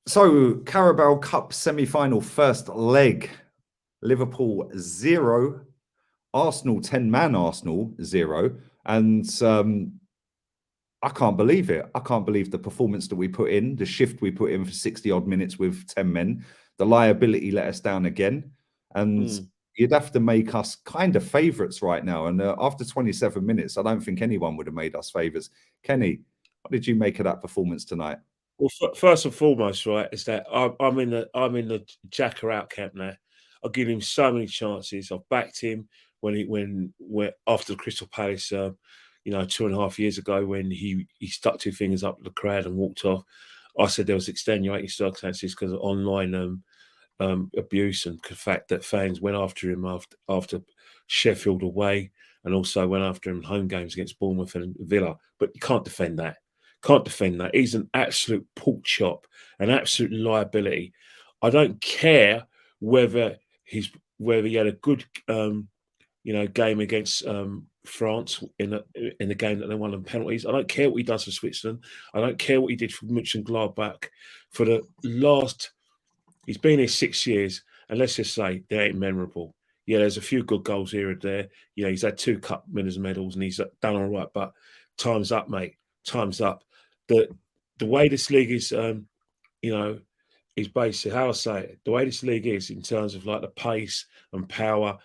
So, Carabao Cup semi-final first leg. Liverpool 0, Arsenal 10-man Arsenal 0. And I can't believe it. I can't believe the performance that we put in, the shift we put in for 60-odd minutes with 10 men. The liability let us down again. And you'd have to make us kind of favourites right now. And after 27 minutes, I don't think anyone would have made us favourites. Kenny, what did you make of that performance tonight? Well, first and foremost, right, is that I'm in the Xhaka out camp now. I've given him so many chances. I've backed him when after the Crystal Palace, 2.5 years ago, when he stuck two fingers up to the crowd and walked off. I said there was extenuating circumstances because of online abuse and the fact that fans went after him after Sheffield away, and also went after him in home games against Bournemouth and Villa. But you can't defend that. Can't defend that. He's an absolute pork chop, an absolute liability. I don't care whether he had a good game against France in the game that they won on penalties. I don't care what he does for Switzerland. I don't care what he did for Mönchengladbach for the last. He's been here 6 years, and let's just say they ain't memorable. Yeah, there's a few good goals here and there. He's had 2 cup winners' medals, and he's done all right. But time's up, mate. Time's up. The way this league is, is basically how I say it. The way this league is in terms of like the pace and power,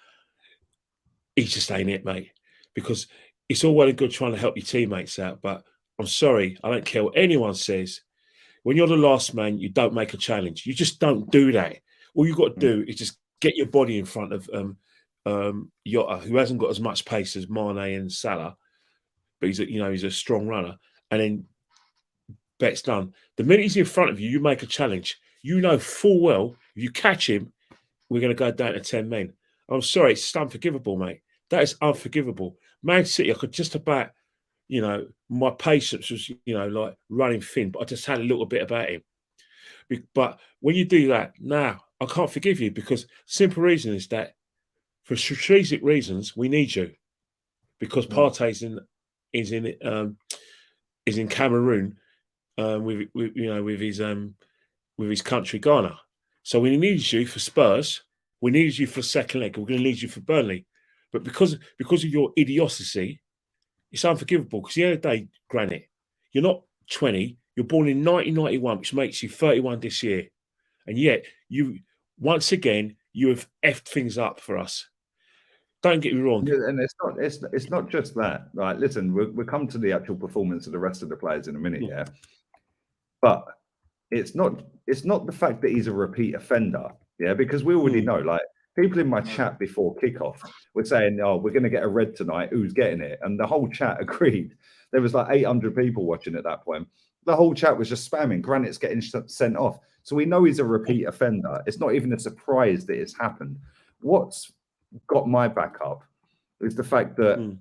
he just ain't it, mate. Because it's all well and good trying to help your teammates out, but I'm sorry, I don't care what anyone says. When you're the last man, you don't make a challenge. You just don't do that. All you've got to do is just get your body in front of Jota, who hasn't got as much pace as Mane and Salah, but he's a strong runner, and then bet's done. The minute he's in front of you, you make a challenge. You know full well if you catch him, we're going to go down to 10 men. I'm sorry, it's unforgivable, mate. That is unforgivable. Man City, I could just about, my patience was, like running thin, but I just had a little bit about him. But when you do that, now I can't forgive you, because simple reason is that for strategic reasons, we need you, because Partey's is in Cameroon with his country Ghana. So we needed you for Spurs. We needed you for the second leg. We're going to need you for Burnley. But because of your idiocy, it's unforgivable. Because the other day, Granit, you're not 20. You're born in 1991, which makes you 31 this year. And yet, once again, you have effed things up for us. Don't get me wrong. And it's not just that. Right, listen, we'll come to the actual performance of the rest of the players in a minute, yeah. But it's not the fact that he's a repeat offender, yeah, because we already know, like, people in my chat before kickoff were saying, "Oh, we're going to get a red tonight. Who's getting it?" And the whole chat agreed. There was like 800 people watching at that point. The whole chat was just spamming. Granit's getting sent off, so we know he's a repeat offender. It's not even a surprise that it's happened. What's got my back up is the fact that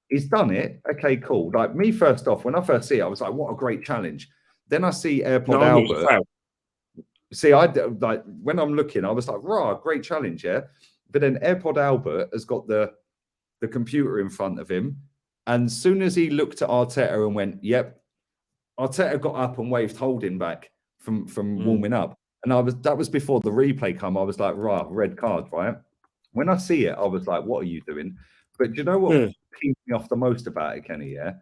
he's done it. Okay, cool. Like me, first off, when I first see it, I was like, "What a great challenge." Then I see AirPod Albert. See, I like when I'm looking, I was like, "Rah, great challenge, yeah." But then AirPod Albert has got the computer in front of him, and as soon as he looked at Arteta and went, "Yep," Arteta got up and waved holding back from warming up, and that was before the replay come. I was like, "Rah, red card, right?" When I see it, I was like, "What are you doing?" But do you know what peed me off the most about it, Kenny? Yeah,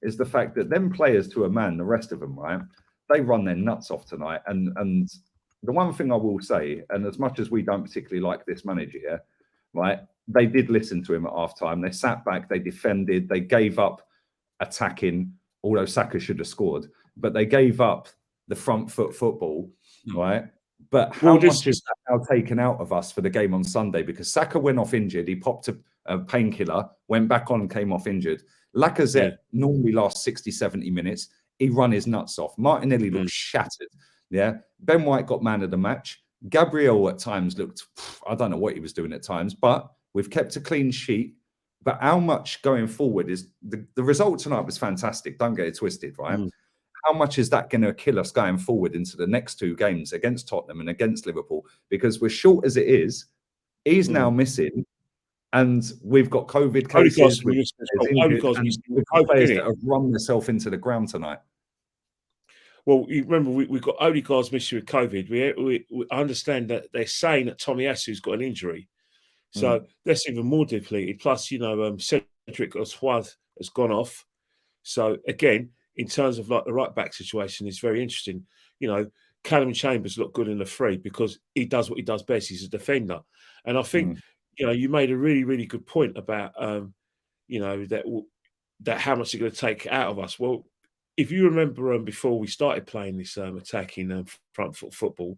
is the fact that them players to a man, the rest of them, right? They run their nuts off tonight. And the one thing I will say, and as much as we don't particularly like this manager, yeah, right? They did listen to him at halftime. They sat back, they defended, they gave up attacking, although Saka should have scored, but they gave up the front foot football, right? But how much is that now taken out of us for the game on Sunday? Because Saka went off injured. He popped a painkiller, went back on, came off injured. Lacazette normally lasts 60, 70 minutes. He run his nuts off. Martinelli looked shattered. Yeah. Ben White got man of the match. Gabriel at times looked, I don't know what he was doing at times, but we've kept a clean sheet. But how much going forward is the result tonight was fantastic. Don't get it twisted, right? How much is that going to kill us going forward into the next 2 games against Tottenham and against Liverpool? Because we're short as it is, he's now missing, and we've got COVID cases. We've got players that have run themselves into the ground tonight. Well, you remember we got Odegaard's missing with COVID. We understand that they're saying that Tommy Asu's got an injury, so that's even more depleted. Plus, Cedric Oswald has gone off. So again, in terms of like the right back situation, it's very interesting. Callum Chambers looked good in the free because he does what he does best. He's a defender, and I think you made a really, really good point about that how much it's going to take out of us. Well, if you remember before we started playing this attacking front foot football,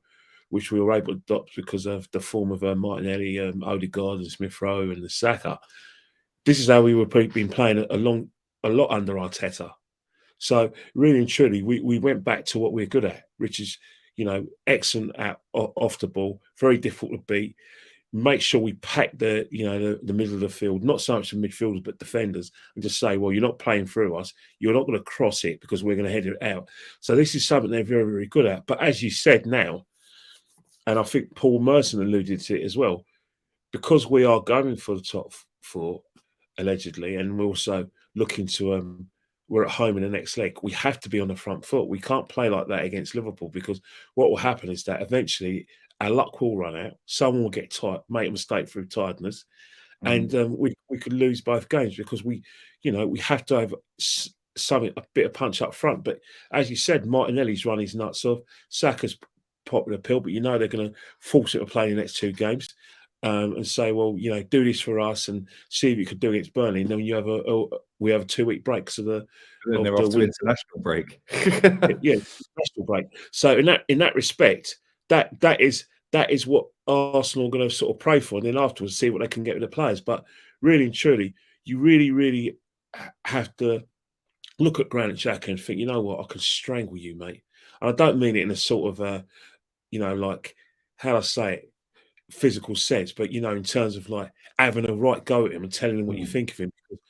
which we were able to adopt because of the form of Martinelli, Odegaard, and Smith Rowe, and the Xhaka. This is how we were been playing a lot under Arteta. So really and truly, we went back to what we're good at, which is excellent off the ball, very difficult to beat. Make sure we pack the middle of the field, not so much the midfielders but defenders, and just say, well, you're not playing through us. You're not going to cross it because we're going to head it out. So this is something they're very, very good at. But as you said now, and I think Paul Merson alluded to it as well, because we are going for the top four, allegedly, and we're also looking to we're at home in the next leg. We have to be on the front foot. We can't play like that against Liverpool because what will happen is that eventually our luck will run out. Someone will get tired, make a mistake through tiredness, and we could lose both games because we have to have a bit of punch up front. But as you said, Martinelli's run his nuts off. Saka's popular pill, but they're going to force it to play the next two games. And say, well, do this for us and see if you could do it against Burnley. And then we have a 2-week break. So then they're off to international break. Yeah, international break. So in that respect, that is what Arsenal are going to sort of pray for, and then afterwards see what they can get with the players. But really and truly, you really, really have to look at Granit Xhaka and think, you know what, I can strangle you, mate. And I don't mean it in a sort of, like how I say it, physical sense, but in terms of like having a right go at him and telling him what you think of him. Because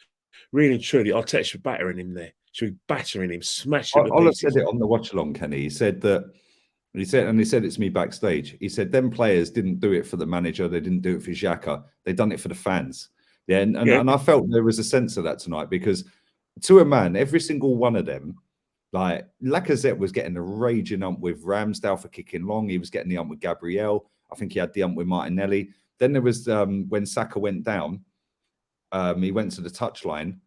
really and truly, Arteta should be battering him there. Should be battering him, smashing him. Ola said it on the watch along, Kenny. He said he said it's me backstage. He said them players didn't do it for the manager, they didn't do it for Xhaka, they done it for the fans. Yeah, and I felt there was a sense of that tonight because to a man, every single one of them, like Lacazette was getting a raging ump with Ramsdale for kicking long. He was getting the ump with Gabriel. I think he had the ump with Martinelli. Then there was when Saka went down, he went to the touchline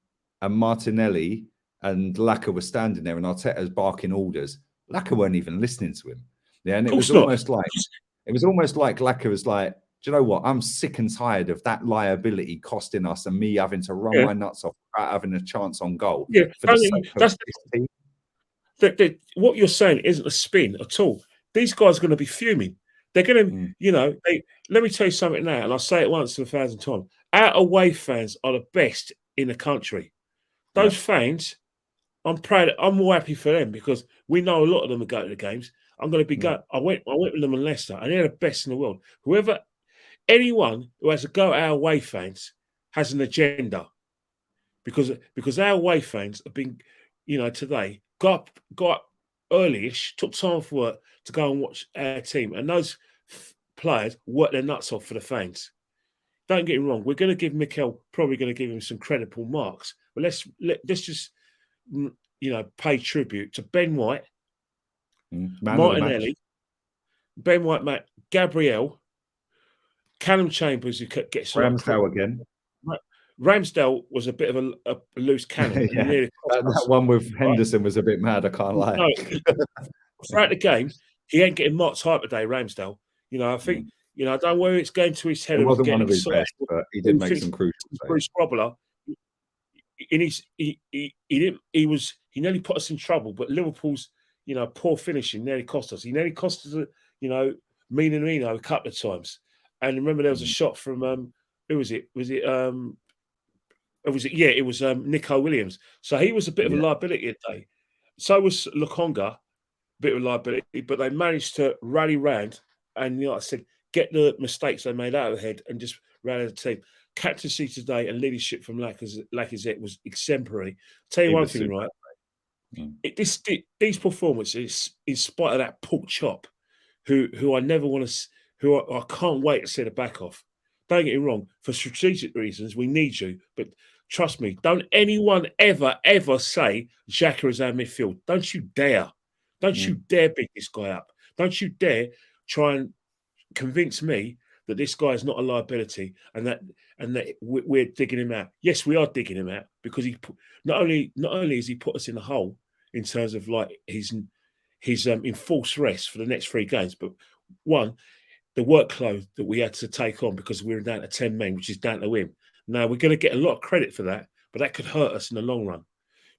and Martinelli and Laka were standing there and Arteta's barking orders. Laka weren't even listening to him. Yeah, and it was almost like Laka was like, do you know what? I'm sick and tired of that liability costing us and me having to run my nuts off without having a chance on goal. Yeah, for the sake of this team. What you're saying isn't a spin at all. These guys are going to be fuming. They're going to, let me tell you something now, and I'll say it once and 1,000 times. Our away fans are the best in the country. Those fans, I'm proud. I'm more happy for them because we know a lot of them are going to the games. I'm going to be going. I went with them in Leicester, and they're the best in the world. Anyone who has a go at our away fans has an agenda, because our away fans have been, today got up early-ish, took time off work to go and watch our team, and those players work their nuts off for the fans. Don't get me wrong. We're going to give Mikel, probably going to give him some credible marks, but let's just pay tribute to Ben White, Martinelli, Ben White, Matt, Gabriel, Callum Chambers, who gets Ramsdale again. Ramsdale was a bit of a loose cannon. That one with Henderson was a bit mad, I can't lie. No, throughout the game, he ain't getting marked high today, Ramsdale. I think, I don't know where it's going to his head. It wasn't one of his best, but he did make some crucial saves. Bruce Grobbler, he nearly put us in trouble, but Liverpool's, poor finishing nearly cost us. He nearly cost us, Minamino a couple of times. And remember, there was a shot from, who was it? It was Nico Williams. So he was a bit of a liability today. So was Lokonga, a bit of a liability, but they managed to rally round and, like I said, get the mistakes they made out of the head and just rally the team. Captaincy today and leadership from Lacazette was exemplary. Tell you one thing, right? These performances, in spite of that pork chop, who I never want to, who I can't wait to see the back off. Don't get me wrong. For strategic reasons, we need you, but trust me, don't anyone ever say Xhaka is our midfield. Don't you dare. Don't you dare big this guy up. Don't you dare try and convince me that this guy is not a liability and that we're digging him out. Yes, we are digging him out because he not only has he put us in the hole in terms of like he's enforced rest for the next 3 games, but one, the workload that we had to take on because we were down to 10 men, which is down to him. Now we're going to get a lot of credit for that, but that could hurt us in the long run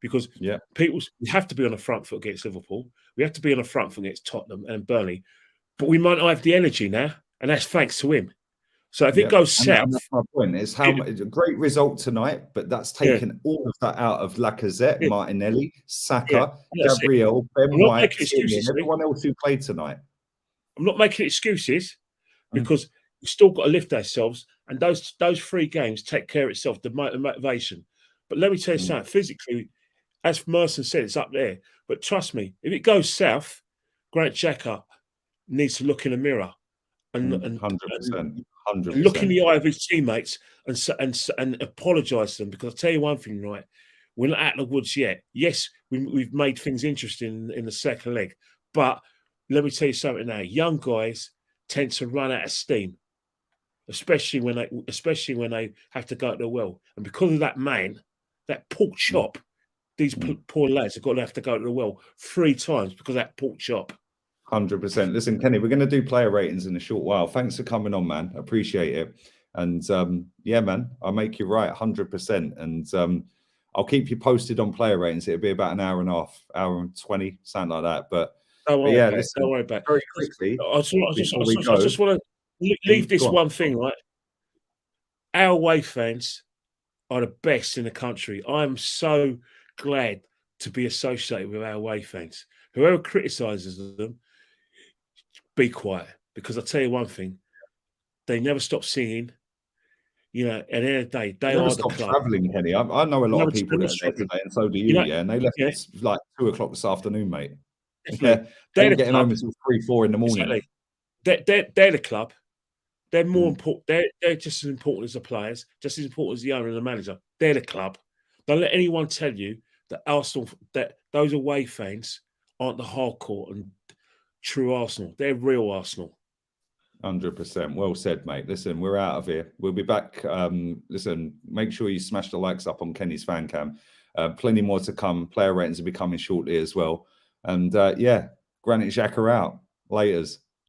because we have to be on the front foot against Liverpool. We have to be on the front foot against Tottenham and Burnley, but we might not have the energy now, and that's thanks to him. So if it goes south, and that's my point. It's how much a great result tonight, but that's taken all of that out of Lacazette, Martinelli, Saka, Gabriel, Ben White, everyone else who played tonight. I'm not making excuses because we've still got to lift ourselves, and those 3 games take care of itself, the motivation. But let me tell you something, physically, as Merson said, it's up there. But trust me, if it goes south, Granit Xhaka needs to look in the mirror and 100%. look in the eye of his teammates and apologise to them. Because I'll tell you one thing, right? We're not out of the woods yet. Yes, we've made things interesting in the second leg, but let me tell you something now. Young guys tend to run out of steam, especially when they have to go to the well. And because of that man, that pork chop, these poor lads have to go to the well 3 times because of that pork chop. 100%. Listen, Kenny, we're going to do player ratings in a short while. Thanks for coming on, man. Appreciate it. And yeah, man, I'll make you right 100%. And I'll keep you posted on player ratings. It'll be about an hour and a half, hour and 20, something like that. But don't worry about it. Very quickly. I just want to leave this one thing, right? Our away fans are the best in the country. I'm so glad to be associated with our away fans. Whoever criticises them, be quiet. Because I'll tell you one thing, they never stop singing. You know, at the end of the day, they are the club. Traveling, Kenny. I know a lot of people that are there today, and so do you, and they left like 2 o'clock this afternoon, mate. Definitely. They're getting home until 3, 4 in the morning. Exactly. They're the club. They're more important. They're just as important as the players, just as important as the owner and the manager. They're the club. Don't let anyone tell you that those away fans aren't the hardcore and true Arsenal. They're real Arsenal. 100%. Well said, mate. Listen, we're out of here. We'll be back. Listen, make sure you smash the likes up on Kenny's fan cam. Plenty more to come. Player ratings will be coming shortly as well. And yeah, Granit Xhaka out. Laters.